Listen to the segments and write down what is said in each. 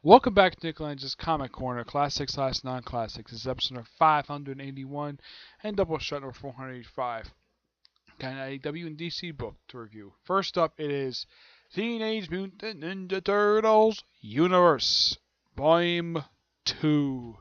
Welcome back to Nick Lenz's Comic Corner, Classics slash Non-Classics. This is episode number 581 and Doubleshot number 485. Got an AEW and DC book to review. First up, it is Teenage Mutant Ninja Turtles Universe, Volume 2.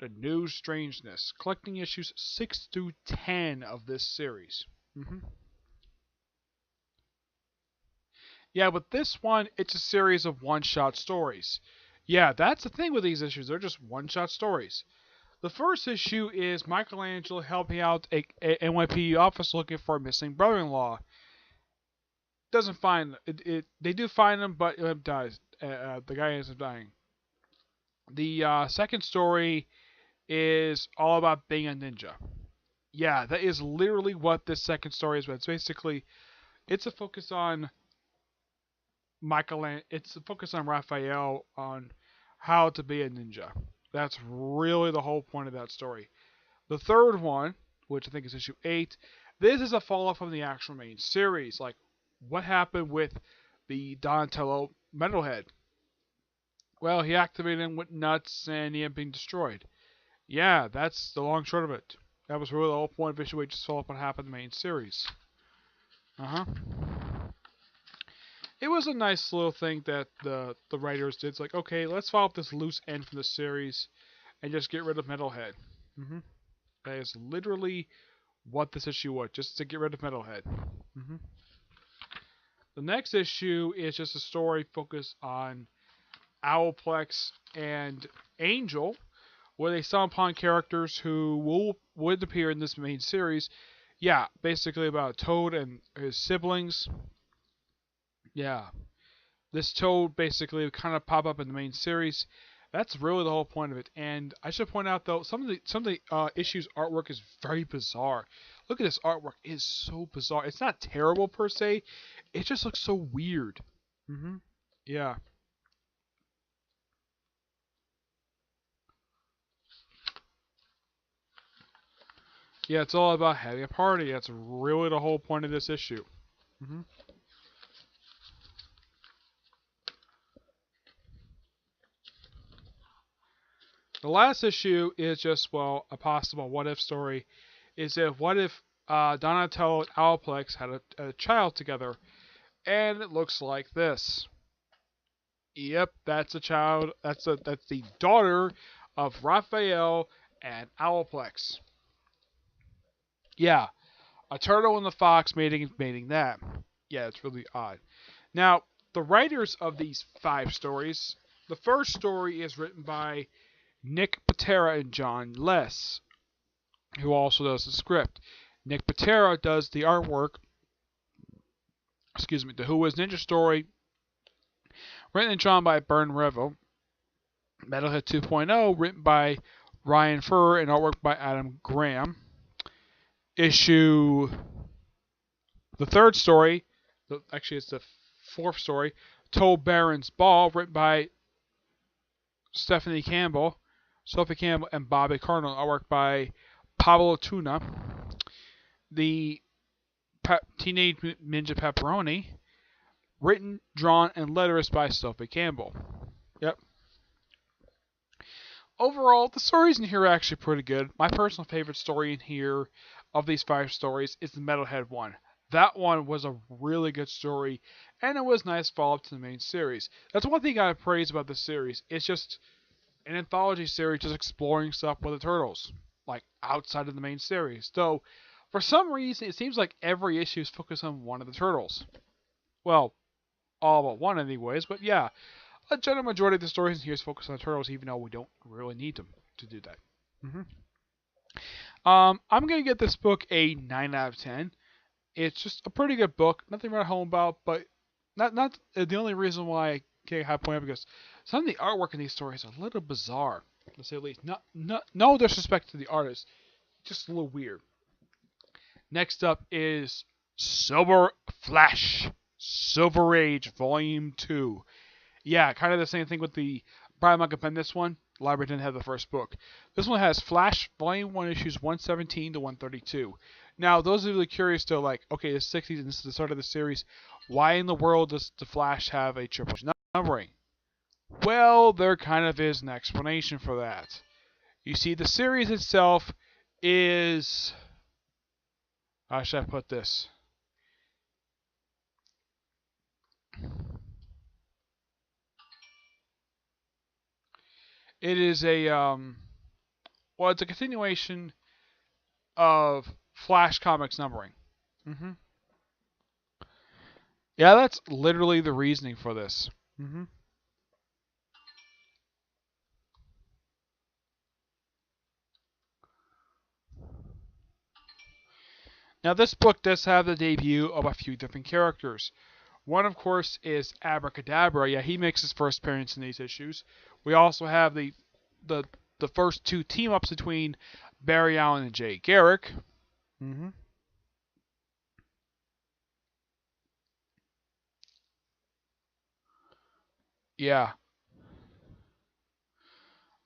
The New Strangeness, collecting issues 6 through 10 of this series. Yeah, but this one, it's a series of one-shot stories. Yeah, that's the thing with these issues. They're just one-shot stories. The first issue is Michelangelo helping out a NYPD officer looking for a missing brother-in-law. Doesn't find it. They do find him, but dies. The guy ends up dying. The second story is all about being a ninja. Yeah, that is literally what this second story is. But it's basically, it's a focus on it's a focus on Raphael on how to be a ninja. That's really the whole point of that story. The third one, which I think is issue 8, this is a follow-up from the actual main series. Like, what happened with the Donatello Metalhead? Well, he activated him with nuts and he ended up being destroyed. Yeah, that's the long short of it. That was really the whole point of issue 8, just follow up what happened in the main series. It was a nice little thing that the writers did. It's like, okay, let's follow up this loose end from the series and just get rid of Metalhead. That is literally what this issue was, just to get rid of Metalhead. The next issue is just a story focused on Owlplex and Angel, where they stumble upon characters who would appear in this main series. Yeah, basically about Toad and his siblings. Yeah, this Toad basically kind of pop up in the main series. That's really the whole point of it. And I should point out though, some of the issues artwork is very bizarre. Look at this artwork; it is so bizarre. It's not terrible per se. It just looks so weird. Yeah. Yeah, it's all about having a party. That's really the whole point of this issue. The last issue is just, well, a possible what-if story. What if Donatello and Owlplex had a child together? And it looks like this. Yep, that's a child. That's the daughter of Raphael and Owlplex. Yeah, a turtle and a fox mating that. Yeah, it's really odd. Now, the writers of these 5 stories, the first story is written by Nick Patera and John Less, who also does the script. Nick Patera does the artwork. The Who Is Ninja story, written and drawn by Bern Revel. Metalhead 2.0, written by Ryan Furr and artwork by Adam Graham. The third story, actually it's the 4th story, Toad Baron's Ball, written by Sophie Campbell and Bobby Cardinal, artwork by Pablo Tuna. The Teenage Ninja Pepperoni, written, drawn, and letterist by Sophie Campbell. Yep. Overall, the stories in here are actually pretty good. My personal favorite story in here of these 5 stories is the Metalhead one. That one was a really good story, and it was a nice follow-up to the main series. That's one thing I praise about this series. It's just an anthology series just exploring stuff with the Turtles, like outside of the main series. Though, for some reason, it seems like every issue is focused on one of the Turtles. Well, all but one anyways, but yeah. A general majority of the stories in here is focused on the Turtles, even though we don't really need them to do that. I'm going to give this book a 9 out of 10. It's just a pretty good book. Nothing to write home about, but not the only reason why I get a high point because some of the artwork in these stories are a little bizarre, to say the least. No disrespect to the artist, just a little weird. Next up is Silver Age Volume 2. Yeah, kind of the same thing with the Brian Michael Bendis one. The library didn't have the first book. This one has Flash Volume 1 issues 117 to 132. Now, those are really curious to like, okay, the 60s and this is the start of the series. Why in the world does the Flash have a triple numbering? Well, there kind of is an explanation for that. You see, the series itself is. How should I put this? It is a well, it's a continuation of Flash Comics numbering. hmm Yeah, that's literally the reasoning for this. hmm Now, this book does have the debut of a few different characters. One, of course, is Abracadabra. Yeah, he makes his first appearance in these issues. We also have the the first two team ups between Barry Allen and Jay Garrick. hmm Yeah,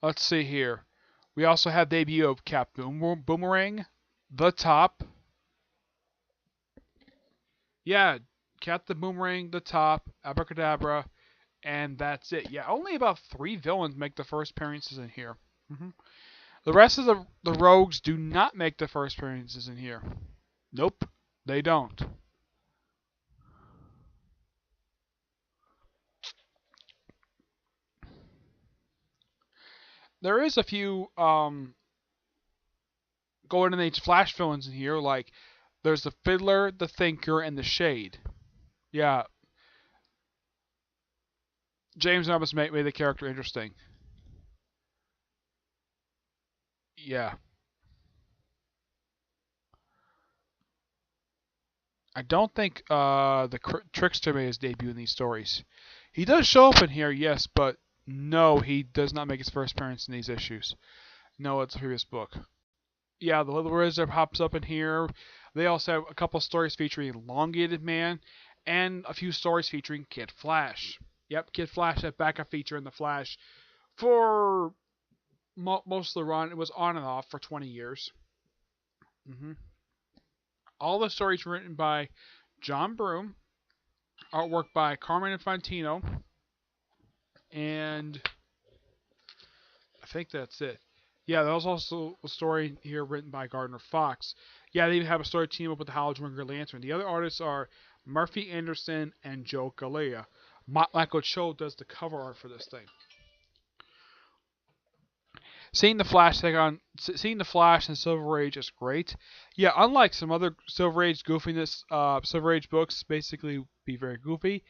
let's see here. We also have debut of Boomerang, the Top. Yeah, Captain Boomerang, the Top, Abracadabra, and that's it. Yeah, only about 3 villains make the first appearances in here. The rest of the rogues do not make the first appearances in here. Nope, they don't. There is a few Golden Age Flash villains in here, like there's the Fiddler, the Thinker, and the Shade. Yeah, James Numbers made the character interesting. Yeah, I don't think the Trickster made his debut in these stories. He does show up in here, yes, but no, he does not make his first appearance in these issues. No, it's a previous book. Yeah, the Little Wizard pops up in here. They also have a couple stories featuring Elongated Man and a few stories featuring Kid Flash. Yep, Kid Flash had backup feature in the Flash for most of the run. It was on and off for 20 years. hmm All the stories were written by John Broome, artwork by Carmen Infantino, and I think that's it. Yeah, there was also a story here written by Gardner Fox. Yeah, they even have a story team up with the Howard Green Lantern. The other artists are Murphy Anderson and Joe Galea. Michael Cho does the cover art for this thing. Seeing the Flash in Silver Age is great. Yeah, unlike some other Silver Age goofiness, Silver Age books basically be very goofy.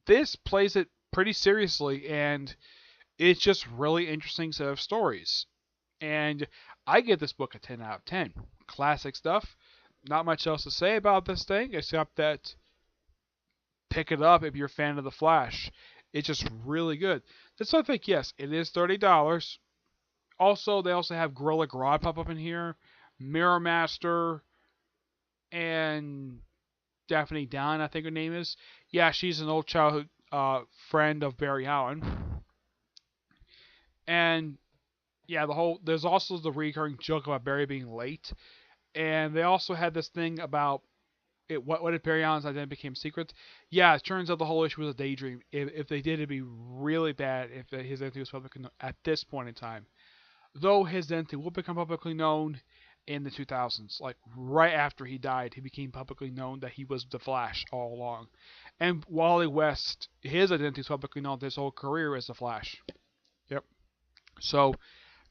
This plays it pretty seriously, and it's just really interesting set of stories. And I give this book a 10 out of 10. Classic stuff. Not much else to say about this thing except that pick it up if you're a fan of The Flash. It's just really good. That's why I think, yes, it is $30. Also, they also have Gorilla Grodd pop up in here, Mirror Master, and Daphne Dunn, I think her name is. Yeah, she's an old childhood friend of Barry Allen. And yeah, there's also the recurring joke about Barry being late, and they also had this thing about it. What if Barry Allen's identity became secret? Yeah, it turns out the whole issue was a daydream. If they did, it'd be really bad if his identity was public at this point in time. Though his identity will become publicly known in the 2000s, like right after he died, he became publicly known that he was the Flash all along. And Wally West, his identity is publicly known his whole career as the Flash. Yep. So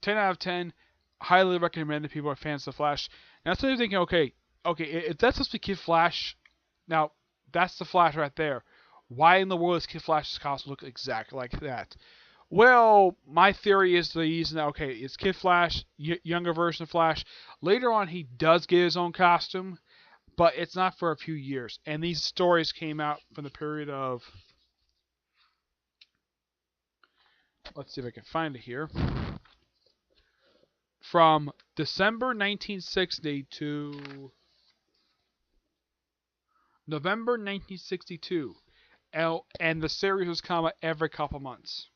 10 out of 10. Highly recommend if people are fans of the Flash. Now, so you're thinking, okay, if that's supposed to be Kid Flash, now that's the Flash right there. Why in the world does Kid Flash's costume look exactly like that? Well, my theory is the reason that, okay, it's Kid Flash, younger version of Flash. Later on, he does get his own costume, but it's not for a few years. And these stories came out from the period of. Let's see if I can find it here. From December 1960 to November 1962. And the series was coming every couple months.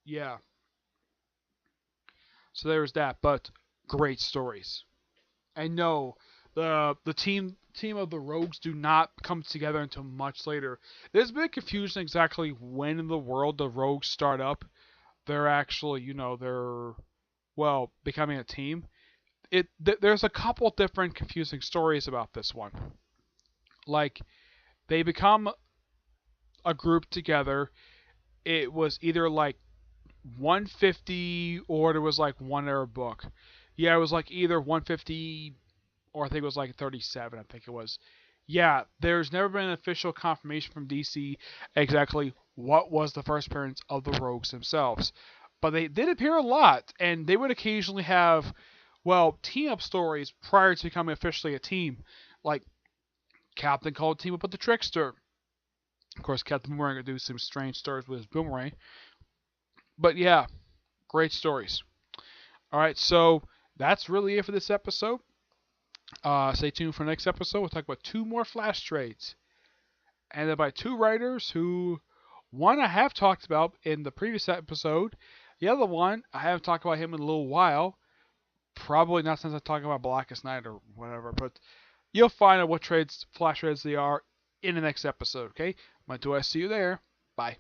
Yeah. So there was that, but great stories. I know the team of the Rogues do not come together until much later. There's a bit of confusion exactly when in the world the Rogues start up. They're actually, they're becoming a team. There's a couple different confusing stories about this one. Like, they become a group together. It was either like 150 or there was like one other book. Yeah, it was like either 150 or I think it was like 37. I think it was. Yeah, there's never been an official confirmation from DC exactly what was the first appearance of the Rogues themselves. But they did appear a lot, and they would occasionally have, team-up stories prior to becoming officially a team. Like, Captain called team up with the Trickster. Of course, Captain Boomerang would do some strange stories with his boomerang. But yeah, great stories. Alright, so that's really it for this episode. Stay tuned for the next episode. We'll talk about 2 more Flash trades. And by 2 writers who, one I have talked about in the previous episode. The other one, I haven't talked about him in a little while. Probably not since I talked about Blackest Night or whatever. But you'll find out what Flash trades they are in the next episode, okay? Until I see you there. Bye.